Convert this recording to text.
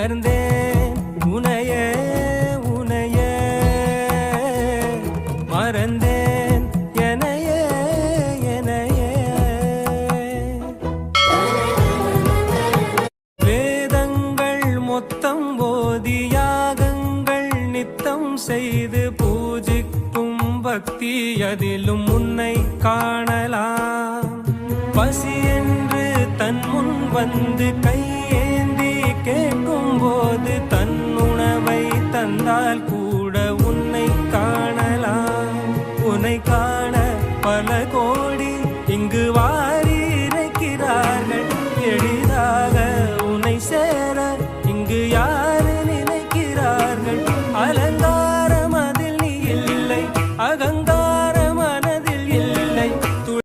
உணர்ந்தேன் உனையே உனையே மறந்தேன் எனையே எனையே. வேதங்கள் மொத்தம் ஓதி யாகங்கள் நித்தம் செய்து பூஜிக்கும் பக்தி அதிலும் உன்னை காணலாம். பசி என்று தன் முன் வந்து கையேந்தி கேட்கும் போது தன் உணவை தந்தால் கூட உன்னை காணலாம். உன்னை காண பல கோடி இங்கு வாழ